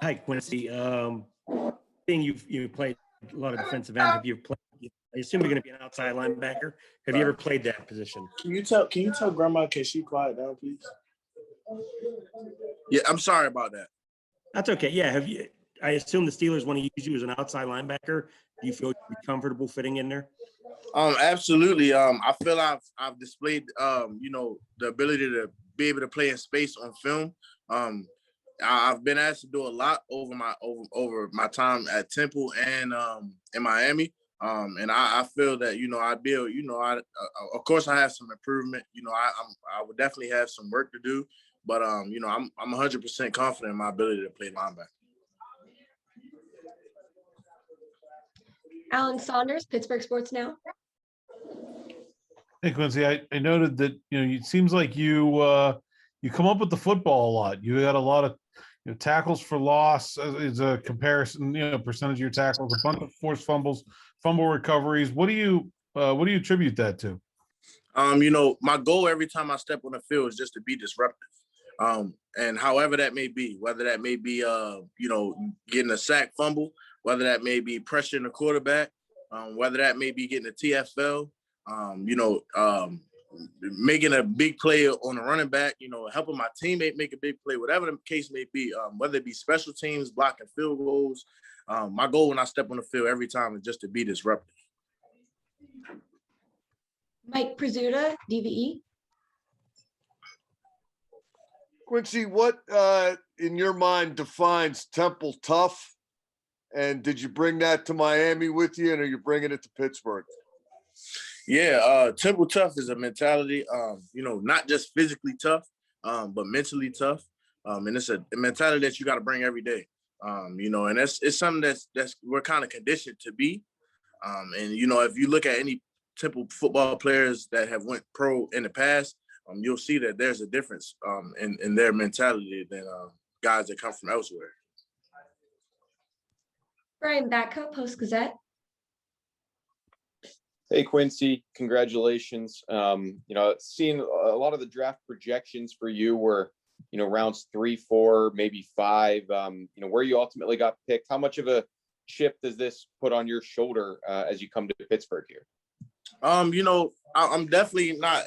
Hi, Quincy. Being you played a lot of defensive end. Have you played? I assume you're going to be an outside linebacker. Have you ever played that position? Can you tell Grandma, can she quiet down, please? Yeah, I'm sorry about that. That's okay. Yeah. Have you? I assume the Steelers want to use you as an outside linebacker. Do you feel you'd be comfortable fitting in there? Absolutely. I feel I've displayed the ability to be able to play in space on film. I've been asked to do a lot over my time at Temple and in Miami. And I feel that of course I have some improvement. I would definitely have some work to do, but I'm 100% confident in my ability to play linebacker. Alan Saunders, Pittsburgh Sports Now. Hey, Quincy, I noted that, it seems like you come up with the football a lot. You got a lot of tackles for loss is a comparison, percentage of your tackles, a bunch of forced fumbles, fumble recoveries. What do you attribute that to? My goal every time I step on the field is just to be disruptive. And however that may be, whether that may be, getting a sack fumble, whether that may be pressuring the quarterback, whether that may be getting a TFL, making a big play on a running back, helping my teammate make a big play, whatever the case may be, whether it be special teams, blocking field goals. My goal when I step on the field every time is just to be disruptive. Mike Prizzuta, DVE. Quincy, what in your mind defines Temple tough? And did you bring that to Miami with you, and are you bringing it to Pittsburgh? Yeah, Temple tough is a mentality, not just physically tough, but mentally tough. And it's a mentality that you got to bring every day, and it's something that's we're kind of conditioned to be. And, if you look at any Temple football players that have went pro in the past, you'll see that there's a difference in their mentality than guys that come from elsewhere. Brian Batko, Post-Gazette. Hey, Quincy, congratulations. Seeing a lot of the draft projections for you were, rounds 3, 4, maybe 5, where you ultimately got picked. How much of a chip does this put on your shoulder as you come to Pittsburgh here? I'm definitely not,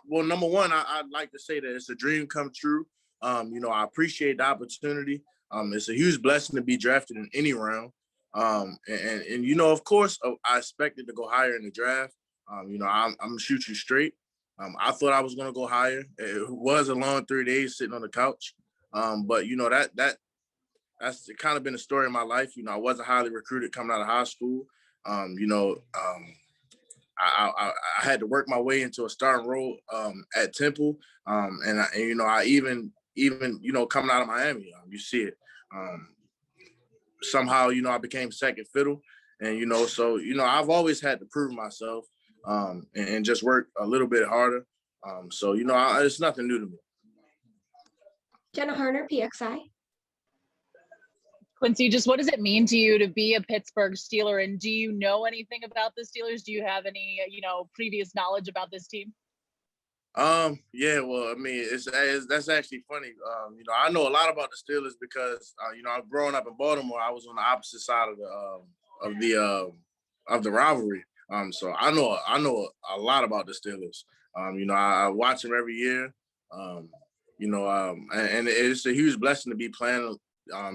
number one, I'd like to say that it's a dream come true. I appreciate the opportunity. It's a huge blessing to be drafted in any round. Of course, I expected to go higher in the draft. I'm gonna shoot you straight. I thought I was gonna go higher. It was a long 3 days sitting on the couch. But that's kind of been the story of my life. I wasn't highly recruited coming out of high school. I had to work my way into a starting role at Temple. I even coming out of Miami, you see it. Somehow, I became second fiddle, and I've always had to prove myself and just work a little bit harder. It's nothing new to me. Jenna Harner, PXI. Quincy, just what does it mean to you to be a Pittsburgh Steeler, and do you know anything about the Steelers? Do you have any, previous knowledge about this team? Yeah, well, I mean, that's actually funny. I know a lot about the Steelers because growing up in Baltimore, I was on the opposite side of the rivalry. So I know a lot about the Steelers. I watch them every year. And it's a huge blessing to be playing,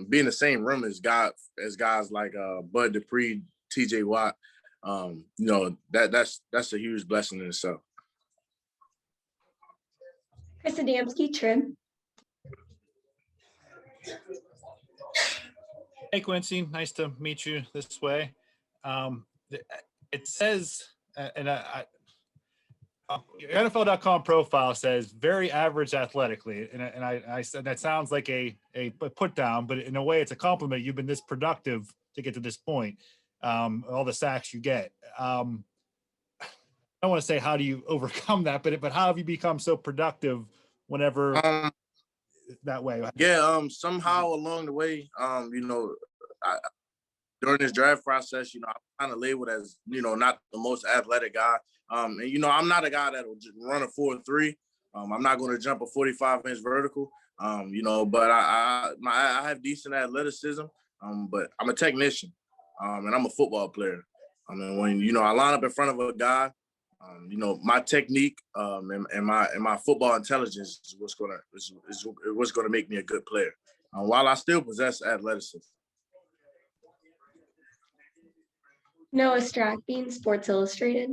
be in the same room as guys like Bud Dupree, TJ Watt. That's a huge blessing in itself. Chris Adamski, Trim. Hey, Quincy, nice to meet you this way. It says, your NFL.com profile says very average athletically, and I said that sounds like a put down, but in a way it's a compliment. You've been this productive to get to this point, all the sacks you get. I don't want to say how do you overcome that, but how have you become so productive whenever that way? Yeah, somehow along the way, during this draft process, I'm kind of labeled as, not the most athletic guy. I'm not a guy that will just run a 4.3. I'm not going to jump a 45-inch vertical. But I have decent athleticism. But I'm a technician, and I'm a football player. I mean, when I line up in front of a guy, my technique and my football intelligence is what's gonna make me a good player. While I still possess athleticism. Noah Strackbean, Sports Illustrated.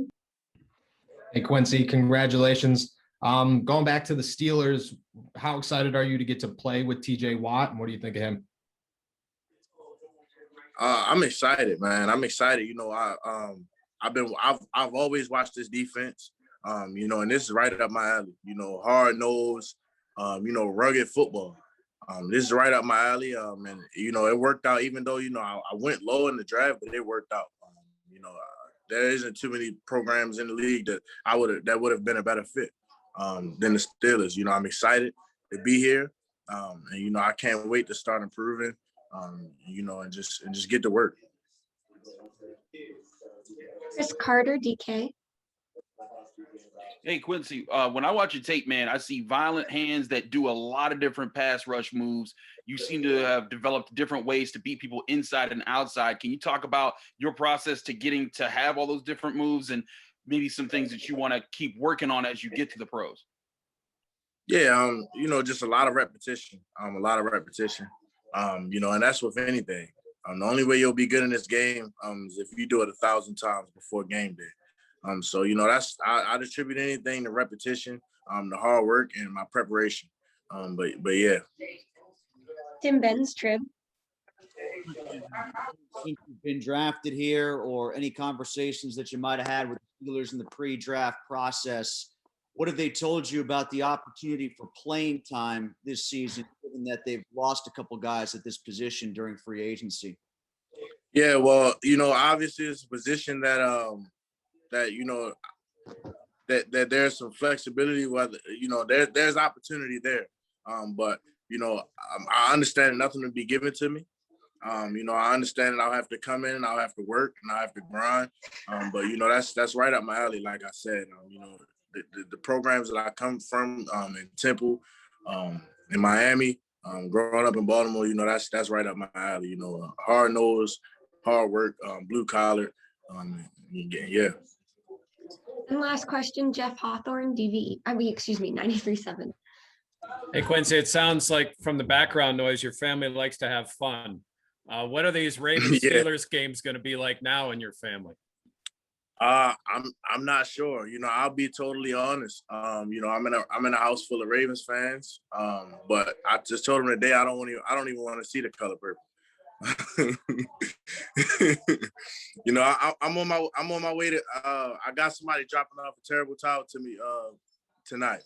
Hey, Quincy, congratulations. Going back to the Steelers, how excited are you to get to play with TJ Watt, and what do you think of him? I'm excited, man. I'm excited. I've always watched this defense. And this is right up my alley. Hard nosed, rugged football. This is right up my alley. And it worked out. Even though I went low in the draft, but it worked out. There isn't too many programs in the league that would have been a better fit than the Steelers. I'm excited to be here, and I can't wait to start improving. And just get to work. Chris Carter, DK. Hey, Quincy, when I watch your tape, man, I see violent hands that do a lot of different pass rush moves. You seem to have developed different ways to beat people inside and outside. Can you talk about your process to getting to have all those different moves and maybe some things that you want to keep working on as you get to the pros? Yeah, just a lot of repetition. And that's with anything. The only way you'll be good in this game is if you do it 1,000 times before game day. So I attribute anything to repetition, the hard work, and my preparation. But yeah. Tim Benz, Trib. Since you've been drafted here, or any conversations that you might have had with the Steelers in the pre-draft process, what have they told you about the opportunity for playing time this season, given that they've lost a couple guys at this position during free agency? Yeah, well, obviously it's a position that that there's some flexibility. Whether there's opportunity there, but I understand nothing to be given to me. I understand that I'll have to come in and I'll have to work and I'll have to grind. But that's right up my alley. Like I said, the programs that I come from in Temple, in Miami, growing up in Baltimore, that's right up my alley. Hard nosed, hard work, blue collar. Yeah. And last question, Jeff Hawthorne, 93.7. Hey, Quincy, it sounds like from the background noise, your family likes to have fun. What are these Ravens Yeah. Steelers games going to be like now in your family? I'm not sure. I'll be totally honest. I'm in a house full of Ravens fans. But I just told them today I don't even want to see the color purple. I'm on my way to. I got somebody dropping off a terrible towel to me tonight.